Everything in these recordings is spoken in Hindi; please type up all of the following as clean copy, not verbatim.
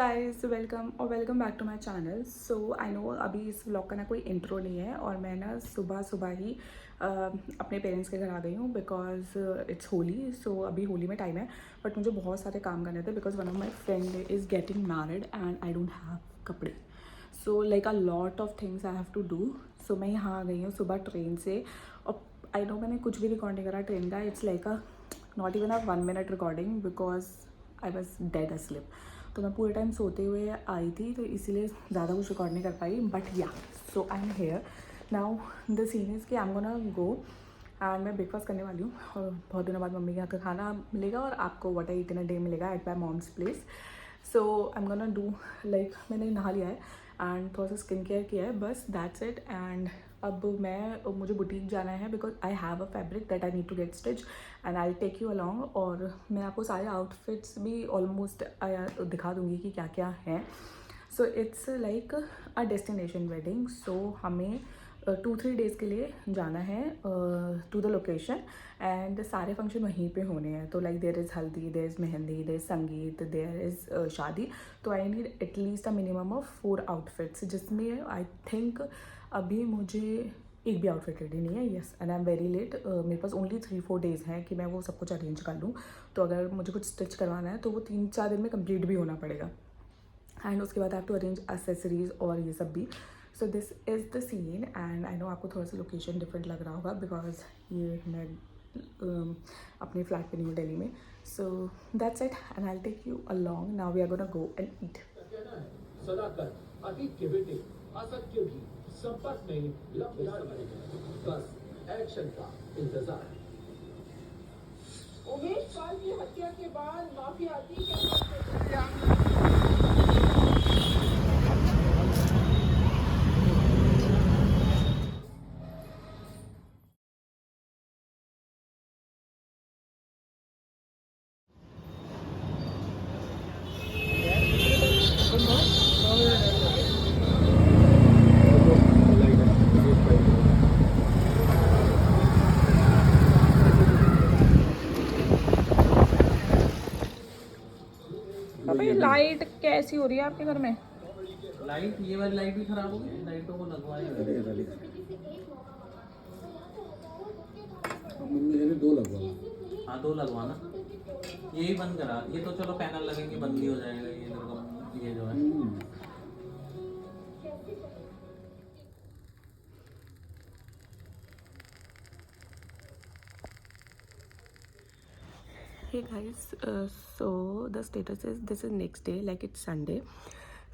Guys, welcome back to my channel. So I know अभी इस व्लॉग का ना कोई इंट्रो नहीं है और मैं ना सुबह सुबह ही अपने पेरेंट्स के घर आ गई हूँ बिकॉज इट्स होली। सो अभी होली में टाइम है बट मुझे बहुत सारे काम करने थे because one of my friend is getting married and I don't have कपड़े। So like a lot of things I have to do. So मैं यहाँ आ गई हूँ सुबह ट्रेन से और आई नो मैंने कुछ भी रिकॉर्ड नहीं करा ट्रेन का। It's like a not even a 1 minute recording because I was dead asleep. तो मैं पूरे टाइम सोते हुए आई थी तो इसीलिए ज़्यादा कुछ रिकॉर्ड नहीं कर पाई। But yeah so I am here now. The scene is कि I am gonna go and मैं ब्रेकफास्ट करने वाली हूँ और बहुत दिनों बाद मम्मी के हाथ का खाना मिलेगा और आपको what I eat in a day मिलेगा at my mom's place. So I am gonna do like मैंने नहा लिया है एंड थोड़ा सा स्किन केयर किया है, बस दैट्स इट। एंड अब मुझे बुटीक जाना है because I have a fabric that I need to get stitch and I take you along. और मैं आपको सारे आउटफिट्स भी ऑलमोस्ट दिखा दूँगी कि क्या क्या है। So it's like a destination wedding. So हमें 2-3 डेज़ के लिए जाना है टू द लोकेशन एंड सारे फंक्शन वहीं पे होने हैं। तो like there is haldi, there is mehndi, there is sangeet, there is shaadi. तो I need at least a minimum of 4 outfits जिसमें आई थिंक अभी मुझे एक भी आउटफिट रेडी नहीं है। Yes and I am very late. मेरे पास ओनली 3-4 डेज़ हैं कि मैं वो सब कुछ अरेंज कर लूँ। तो अगर मुझे कुछ स्टिच करवाना है तो वो 3-4 दिन में कंप्लीट भी होना पड़ेगा एंड उसके बाद I have to arrange accessories और ये सब भी। So this is the scene and I know आपको थोड़ा सा लोकेशन डिफरेंट लग रहा होगा बिकॉज ये मैं अपने फ्लैट पे नहीं हूँ दिल्ली में। So that's it and I will take you along. Now we are gonna go and eat. कहना है सदाकत अतीत के बेटे असत्य भी संपर्क में लंबे समय बस एक्शन का इंतजार। उमेश पाल की हत्या के बाद माफियाती के पापा ये लाइट कैसी हो रही है आपके घर में? लाइट ये वाली लाइट भी खराब हो गई, लाइटों को लगवाई हुई है। मैंने 2 लगवाना। हाँ 2 लगवाना, यही बंद करा। ये तो चलो पैनल लगेंगे बंद ही हो जाएगा ये इधर का, ये जो है। Hey guys, so the status is this is next day, like it's Sunday.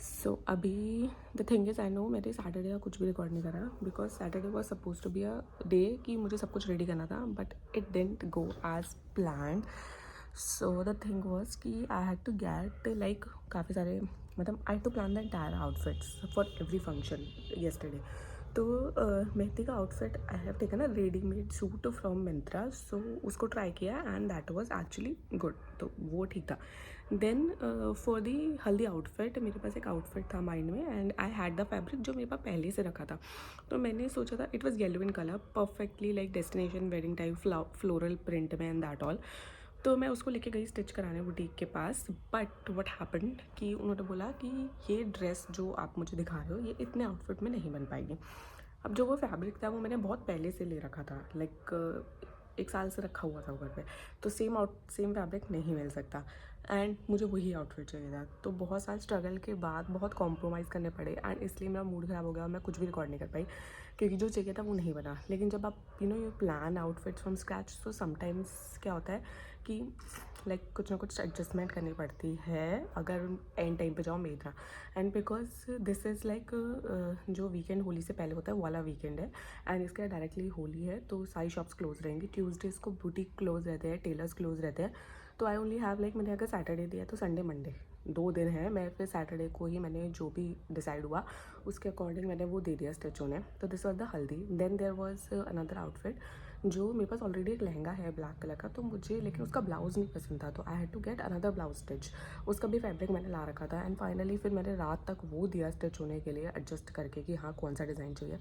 So अभी the thing is I know मैंने सैटरडे का कुछ भी रिकॉर्ड नहीं करा because Saturday was suppose to be a day कि मुझे सब कुछ रेडी करना था but it didn't go as plan. So the thing was कि I had to get like काफ़ी सारे मतलब I had to plan the entire outfits for every function yesterday. तो मेहंदी का outfit I have taken a readymade suit from Myntra. So उसको ट्राई किया and that was actually good, तो वो ठीक था। देन फॉर दी हल्दी आउटफिट मेरे पास एक आउटफिट था माइंड में and I had the fabric जो मेरे पास पहले से रखा था। तो मैंने सोचा था it was yellow in colour perfectly like destination wedding type floral print में एंड दैट ऑल। तो मैं उसको लेके गई स्टिच कराने बुटीक के पास बट व्हाट हैपेंड कि उन्होंने बोला कि ये ड्रेस जो आप मुझे दिखा रहे हो ये इतने आउटफिट में नहीं बन पाएगी। अब जो वो फैब्रिक था वो मैंने बहुत पहले से ले रखा था, लाइक 1 साल से रखा हुआ था घर पे। तो सेम फैब्रिक नहीं मिल सकता एंड मुझे वही आउटफिट चाहिए था। तो बहुत सारे स्ट्रगल के बाद बहुत कॉम्प्रोमाइज़ करने पड़े एंड इसलिए मेरा मूड ख़राब हो गया और मैं कुछ भी रिकॉर्ड नहीं कर पाई क्योंकि जो चाहिए था वो नहीं बना। लेकिन जब आप you plan outfits from scratch तो समटाइम्स क्या होता है कि लाइक कुछ ना कुछ एडजस्टमेंट करनी पड़ती है अगर एंड टाइम पे जाओ मेरा। And because this is like जो वीकेंड होली से पहले होता है वो वाला वीकेंड है एंड इसके डायरेक्टली होली है तो सारी शॉप्स क्लोज रहेंगी। ट्यूसडेज़ को बुटीक क्लोज रहते हैं, टेलर्स क्लोज रहते हैं। तो आई ओनली हैव लाइक मैंने अगर सैटरडे दिया तो संडे मंडे 2 दिन है। मैं फिर सैटरडे को ही मैंने जो भी डिसाइड हुआ उसके अकॉर्डिंग मैंने वो दे दिया स्टिच होने। तो this was the haldi. Then there was another outfit जो मेरे पास ऑलरेडी एक लहंगा है ब्लैक कलर का तो मुझे लेकिन उसका ब्लाउज़ नहीं पसंद था तो I had to get another blouse stitch. उसका भी फैब्रिक मैंने ला रखा था एंड फाइनली फिर मैंने रात तक वो दिया स्टिच होने के लिए एडजस्ट करके कि हाँ कौन सा डिज़ाइन चाहिए।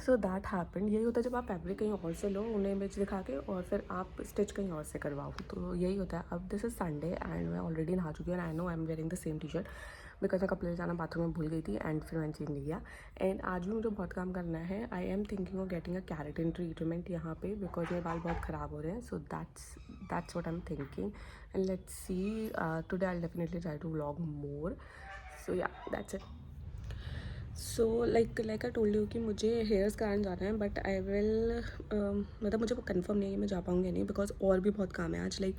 So that happened. यही होता है जब आप फैब्रिक कहीं और से लो, उन्हें इमेज दिखा के, और फिर आप स्टिच कहीं और से करवाओ, तो यही होता है। अब दिस इज़ संडे एंड मैं ऑलरेडी नहा चुकी हूँ and I no I am wearing the same T shirt because मैं कपड़े ले जाना बाथरूम में भूल गई थी एंड फिर मैंने चेंज नहीं किया। एंड आज भी मुझे बहुत काम करना है। आई am thinking of getting a keratin treatment यहाँ पे बिकॉज मेरे बाल बहुत ख़राब हो रहे हैं। So that's what I am thinking and let's see. Today I will definitely try to vlog more. So yeah that's it. So like I told you कि मुझे हेयर्स कराने जाना है, बट आई विल मतलब मुझे कंफर्म नहीं है कि मैं जा पाऊँगी नहीं बिकॉज और भी बहुत काम है आज, like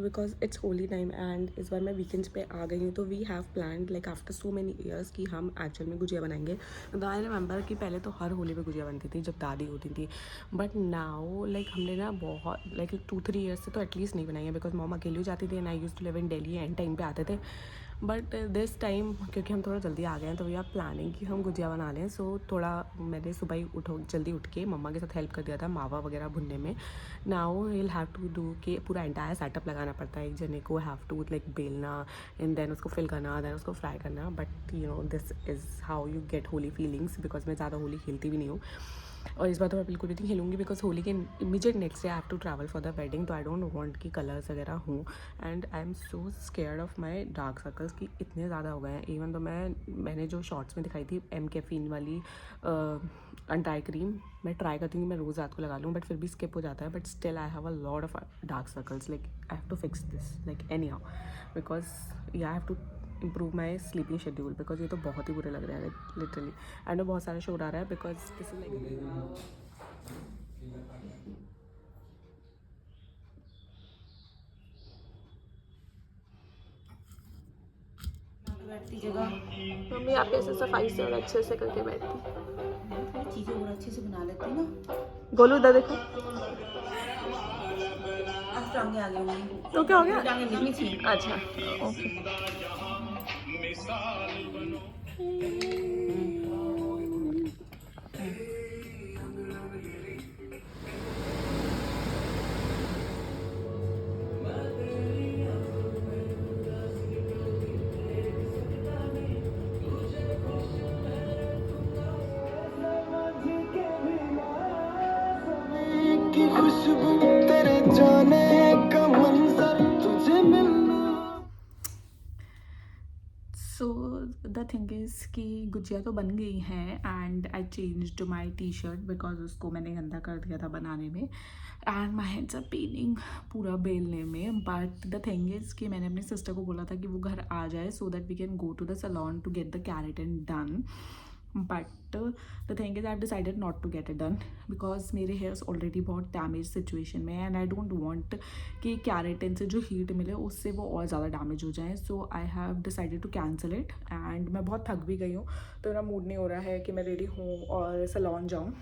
because it's Holi time and इस बार मैं वीकेंड्स पे आ गई हूँ। तो we have plan like after so many years कि हम एक्चुअल में गुजिया बनाएंगे। आई रिमेंबर कि पहले तो हर होली पे गुजिया बनती थी जब दादी होती थी, बट नाउ लाइक हमने ना बहुत लाइक 2-3 ईयर्स से तो एटलीस्ट नहीं बनाई है बिकॉज मॉम अकेली हो जाती थी and I used to live in Delhi, and time पे आते थे। बट दिस टाइम क्योंकि हम थोड़ा जल्दी आ गए हैं तो वी आर प्लानिंग कि हम गुजिया बना लें। सो थोड़ा मैंने सुबह ही जल्दी उठ के मम्मा के साथ हेल्प कर दिया था मावा वगैरह भुनने में। Now will have to do कि पूरा एंटायर सेटअप लगाना पड़ता है। एक जने को हैव टू लाइक बेलना एंड देन उसको फिल करना, देन उसको फ्राई करना। But you know this is how you get Holi feelings because मैं ज़्यादा होली खेलती भी नहीं हूँ और इस बार तो मैं बिल्कुल भी नहीं खेलूँगी बिकॉज होली के immediate next day I have to travel for the wedding. तो आई डोंट वांट कि कलर्स वगैरह हूँ and I am so scared of my dark circles कि इतने ज़्यादा हो गए हैं। इवन तो मैंने जो शॉर्ट्स में दिखाई थी एम कैफीन वाली अंटाई क्रीम मैं ट्राई करती हूँ कि मैं रोज़ रात को लगा लूँ, बट फिर भी स्किप हो जाता है। But still I have a lot of dark circles, like I have to fix this like anyhow because I have to improve my sleeping schedule because ये तो बहुत ही बुरे लग रहे हैं लिटरली। एंड वो बहुत सारा शोर आ रहा है बिकॉज दिस इज लाइक बैठती जगह मम्मी आप ऐसे सफाई से और अच्छे से करके बैठती। थोड़ी चीज़ें और अच्छे से बना लेती है ना। गोलू उधर देखो। अब टांगे आ गई होंगी, तो क्या हो गया? टांगे गिरनी थी। अच्छा ओके। की खुशबू तेरे जाने का मंजर तुझे मिलना। सो द थिंग इज़ कि गुजिया तो बन गई हैं and I changed my T shirt because उसको मैंने गंदा कर दिया था बनाने में and my hands are paining पूरा बेलने में। बट द थिंग इज़ कि मैंने अपनी सिस्टर को बोला था कि वो घर आ जाए so that we can go to the salon to get the keratin done. But the thing is I have decided not to get it done because मेरे हेयर्स ऑलरेडी बहुत डैमेज सिचुएशन में है एंड आई डोंट वांट कि कैरेटिन से जो हीट मिले उससे वो और ज़्यादा डैमेज हो जाए। So I have decided to cancel it and मैं बहुत थक भी गई हूँ तो मेरा मूड नहीं हो रहा है कि मैं रेडी हूँ और सलॉन जाऊँ।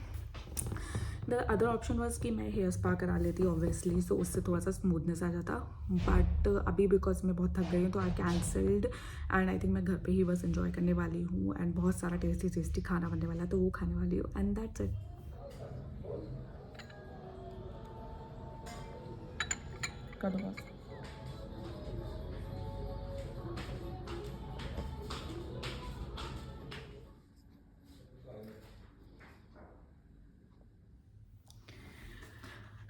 द अदर ऑप्शन वॉज कि मैं हेयर स्पा करा लेती ऑब्वियसली, सो उससे थोड़ा सा स्मूथनेस आ जाता। बट अभी बिकॉज मैं बहुत थक गई हूँ तो आई कैंसल्ड एंड आई थिंक मैं घर पे ही बस एंजॉय करने वाली हूँ एंड बहुत सारा टेस्टी खाना बनने वाला है तो वो खाने वाली हूँ एंड दैट्स इट। कर दो बस।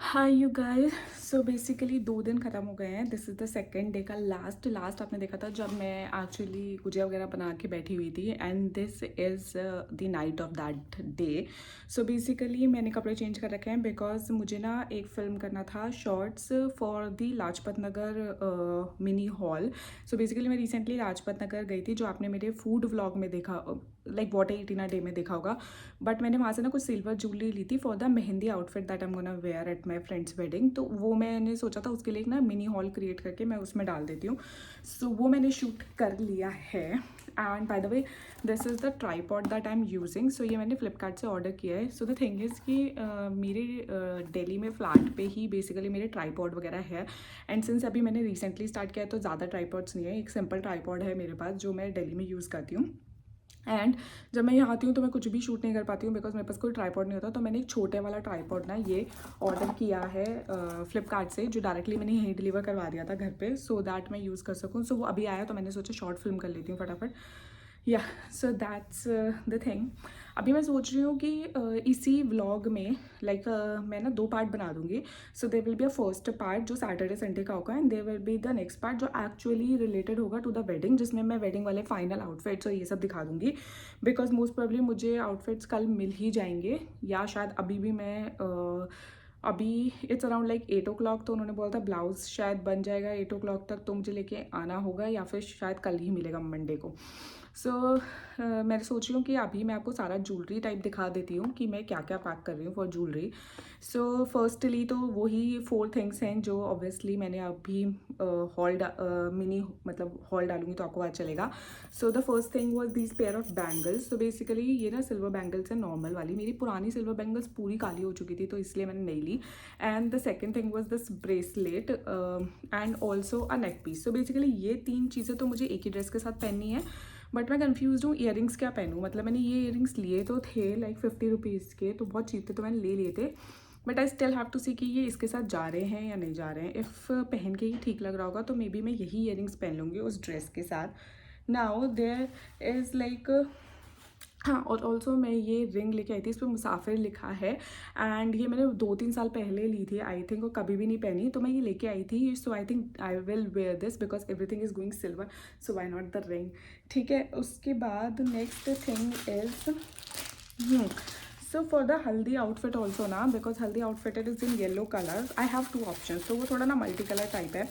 Hi you guys, so basically 2 दिन ख़त्म हो गए हैं। This is the second day का लास्ट आपने देखा था जब मैं एक्चुअली गुजिया वगैरह बना के बैठी हुई थी and this is the night of that day. So basically मैंने कपड़े चेंज कर रखे हैं बिकॉज मुझे ना एक फ़िल्म करना था shorts for the Lajpat Nagar mini hall. So basically मैं रिसेंटली लाजपत नगर गई थी जो आपने मेरे फूड व्लॉग में देखा like what I eat in a day में देखा होगा। बट मैंने वहाँ से ना कुछ सिल्वर ज्वेलरी ली थी for the mehndi outfit that I am gonna wear at my friends wedding. तो वो मैंने सोचा था उसके लिए एक ना मिनी हॉल क्रिएट करके मैं उसमें डाल देती हूँ। सो वो मैंने शूट कर लिया है and by the way this is the tripod that I am using. So ये मैंने फ्लिपकार्ट से ऑर्डर किया है। सो द थिंग इज़ कि मेरे दिल्ली में फ्लैट पे ही बेसिकली मेरे ट्राईपॉड वगैरह है एंड सिंस अभी मैंने रिसेंटली स्टार्ट किया है तो ज़्यादा ट्राईपॉड्स नहीं है, एक सिंपल ट्राईपॉड है मेरे पास जो मैं दिल्ली में यूज़ करती हूँ। एंड जब मैं यहाँ आती हूँ तो मैं कुछ भी शूट नहीं कर पाती हूँ बिकॉज मेरे पास कोई ट्राईपॉड नहीं होता। तो मैंने एक छोटे वाला ट्राईपॉड ना ये ऑर्डर किया है फ्लिपकार्ट से जो डायरेक्टली मैंने यहीं डिलीवर करवा दिया था घर पे सो दैट मैं यूज़ कर सकूँ। सो वो अभी आया तो मैंने सोचा शॉर्ट फिल्म कर लेती हूँ फटाफट। या सो दैट्स द थिंग। अभी मैं सोच रही हूँ कि इसी व्लॉग में लाइक मैं ना 2 पार्ट बना दूँगी. So there will be a first part जो सैटरडे संडे का होगा, and there will be the next part जो एक्चुअली रिलेटेड होगा टू द वेडिंग, जिसमें मैं वेडिंग वाले फाइनल आउटफिट्स और ये सब दिखा दूँगी. बिकॉज मोस्ट प्रोबेबली मुझे आउटफिट्स कल मिल ही जाएंगे, या शायद अभी भी मैं अभी इट्स अराउंड लाइक 8 o'clock, तो उन्होंने बोला था ब्लाउज शायद बन जाएगा 8 o'clock तक, तो मुझे लेके आना होगा या फिर शायद कल ही मिलेगा मंडे को. सो मैं सोच रही हूँ कि अभी मैं आपको सारा ज्वेलरी टाइप दिखा देती हूँ कि मैं क्या क्या पैक कर रही हूँ फॉर ज्वेलरी. सो फर्स्टली तो वही 4 थिंग्स हैं जो ऑब्वियसली मैंने अभी मिनी मतलब हॉल डालूंगी तो आपको पता चलेगा. So the first thing was these pair of bangles. So basically ये ना सिल्वर बैंगल्स है नॉर्मल वाली. मेरी पुरानी सिल्वर बैंगल्स पूरी काली हो चुकी थी तो इसलिए मैंने नहीं ली. And the second thing was this bracelet and also a neck piece. So basically ये 3 चीज़ें तो मुझे एक ही ड्रेस के साथ पहननी है, बट मैं कंफ्यूज हूँ ईयरिंग्स क्या पहनूँ. मतलब मैंने ये ईयरिंग्स लिए तो थे लाइक 50 रुपीज़ के, तो बहुत चीप थे तो मैंने ले लिए थे, but I still have to see कि ये इसके साथ जा रहे हैं या नहीं जा रहे हैं. इफ़ पहन के ही ठीक लग रहा होगा तो मे बी मैं यही ईयरिंग्स पहन लूँगी उस ड्रेस के साथ. नाउ देयर इज़ लाइक हाँ, और ऑल्सो मैं ये रिंग लेके आई थी, इस पर मुसाफिर लिखा है, एंड ये मैंने 2-3 साल पहले ली थी आई थिंक, और कभी भी नहीं पहनी, तो मैं ये लेके आई थी. So I think I will wear this because everything is going silver, so why not the ring. ठीक है, उसके बाद next thing is so for the haldi outfit also ना, because haldi outfit it is in yellow colour, I have 2 options. तो वो थोड़ा ना मल्टी कलर टाइप है.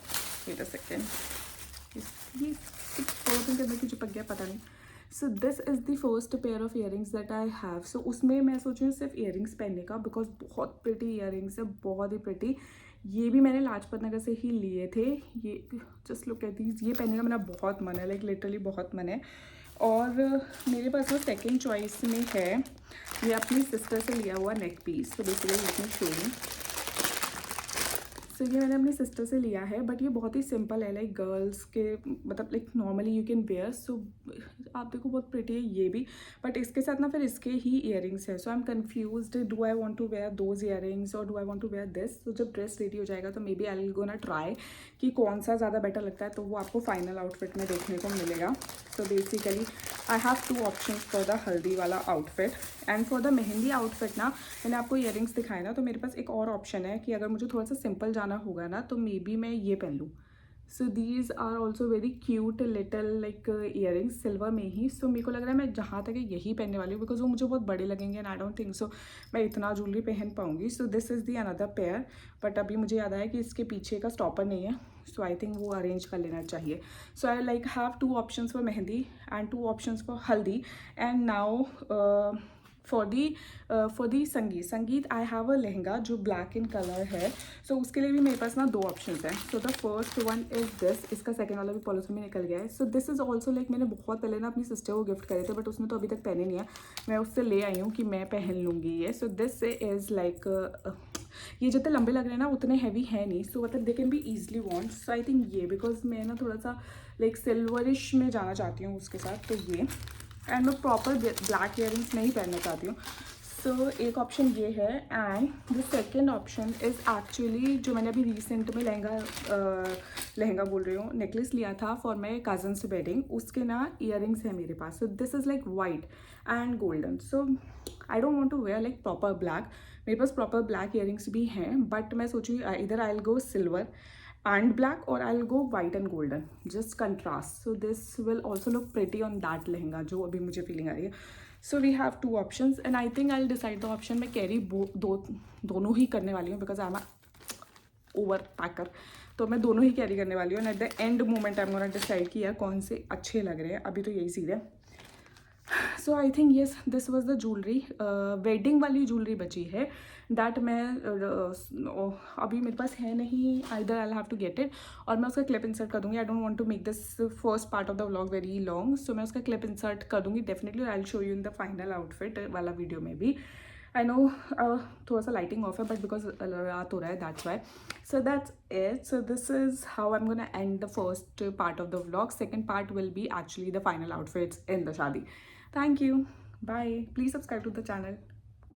वेट अ सेकेंड, ये पॉलिथीन के अंदर की चिपक गया पता नहीं. So this is the first pair of earrings that I have. So उसमें मैं सोच रही हूँ सिर्फ ईयरिंग्स पहनने का, बिकॉज बहुत प्रिटी ईयरिंग्स है, बहुत ही प्रिटी. ये भी मैंने लाजपत नगर से ही लिए थे. ये जस्ट लुक एट दीज, ये पहनने का मेरा बहुत मन है, लाइक लिटरली बहुत मन है. और मेरे पास वो सेकेंड चॉइस में है, ये अपनी सिस्टर से लिया हुआ नेक पीस. तो basically let me show you. So ये मैंने अपनी सिस्टर से लिया है, बट ये बहुत ही सिंपल है, लाइक गर्ल्स के मतलब like normally you can wear. So आप देखो बहुत प्रिटी है ये भी, बट इसके साथ ना फिर इसके ही ईयरिंग्स है. So I am confused, do I want to wear those earrings और do I want to wear this. तो जब ड्रेस रेडी हो जाएगा तो maybe I will gonna try कि कौन सा ज़्यादा बेटर लगता है, तो वो आपको फाइनल आउटफिट में देखने को मिलेगा. So basically I have 2 options for the हल्दी वाला outfit. And for the mehndi outfit ना, मैंने आपको ईयरिंग्स दिखाए ना, तो मेरे पास एक और ऑप्शन है कि अगर मुझे थोड़ा सा सिंपल जाना होगा ना तो मे बी मैं ये पहन लूँ. So these are also very cute little like earrings silver में ही. सो मेरे को लग रहा है मैं जहाँ तक यही पहनने वाली हूँ, बिकॉज वो मुझे बहुत बड़े लगेंगे and I don't think so मैं इतना ज्वेलरी पहन पाऊँगी. सो this is the another pair, but अभी मुझे याद आया कि इसके पीछे का स्टॉपर नहीं है, सो आई थिंक वो अरेंज कर लेना चाहिए. So I like have 2 options for mehndi and 2 options for haldi. And now for the sangeet I have अ लहंगा जो ब्लैक इन कलर है. सो उसके लिए भी मेरे पास ना 2 ऑप्शंस हैं. So the first one is this, इसका सेकंड वाला भी पॉलिथीन में निकल गया है. सो दिस इज़ ऑल्सो लाइक मैंने बहुत पहले ना अपनी सिस्टर को गिफ्ट करे थे, बट उसने तो अभी तक पहने नहीं है. मैं उससे ले आई हूँ कि मैं पहन लूँगी ये. सो दिस इज़ लाइक ये जितने लंबे लग रहे हैं ना उतने हैवी है नहीं, सो मतलब they can be easily want. So I think ये, बिकॉज मैं ना थोड़ा सा लाइक सिल्वरिश में जाना चाहती हूँ उसके साथ, तो ये. एंड मैं प्रॉपर ब्लैक ईयरिंग्स नहीं पहनना चाहती हूँ. सो एक ऑप्शन ये है. And the second option is actually जो मैंने अभी रिसेंट में लहंगा बोल रही हूँ, नेकलेस लिया था फॉर माई कज़न्स वेडिंग, उसके ना ईयरिंग्स है मेरे पास. So this is like white and golden. So I don't want to wear like proper black. मेरे पास प्रॉपर ब्लैक ईयरिंग्स भी हैं, बट मैं सोचूँ इधर I will go silver and black or I'll go white and golden, just contrast. So this will also look pretty on that lehenga जो अभी मुझे feeling आ रही है. So we have 2 options and I think I'll decide the option. मैं कैरी दोनों ही करने वाली हूँ because I'm a over packer, तो मैं दोनों ही कैरी करने वाली हूँ. And at the end moment I am gonna decide कि यार कौन से अच्छे लग रहे हैं. अभी तो यही सीधे. So I think yes this was the jewellery. Wedding वाली ज्वेलरी बची है दैट मैं अभी मेरे पास है नहीं, either I have to get it, और मैं उसका क्लिप इंसर्ट कर दूँगी. I don't want to make this first part of the vlog very long, so मैं उसका क्लिप इंसर्ट कर दूँगी definitely. I will show you in the final outfit वाला वीडियो में भी. आई नो थोड़ा सा लाइटिंग ऑफ है, बट बिकॉज रात हो रहा है that's why. So that's it. So this is how I'm gonna end the first part of the vlog. Second part will be actually the final outfits in the shadi. Thank you. Bye. Please subscribe to the channel.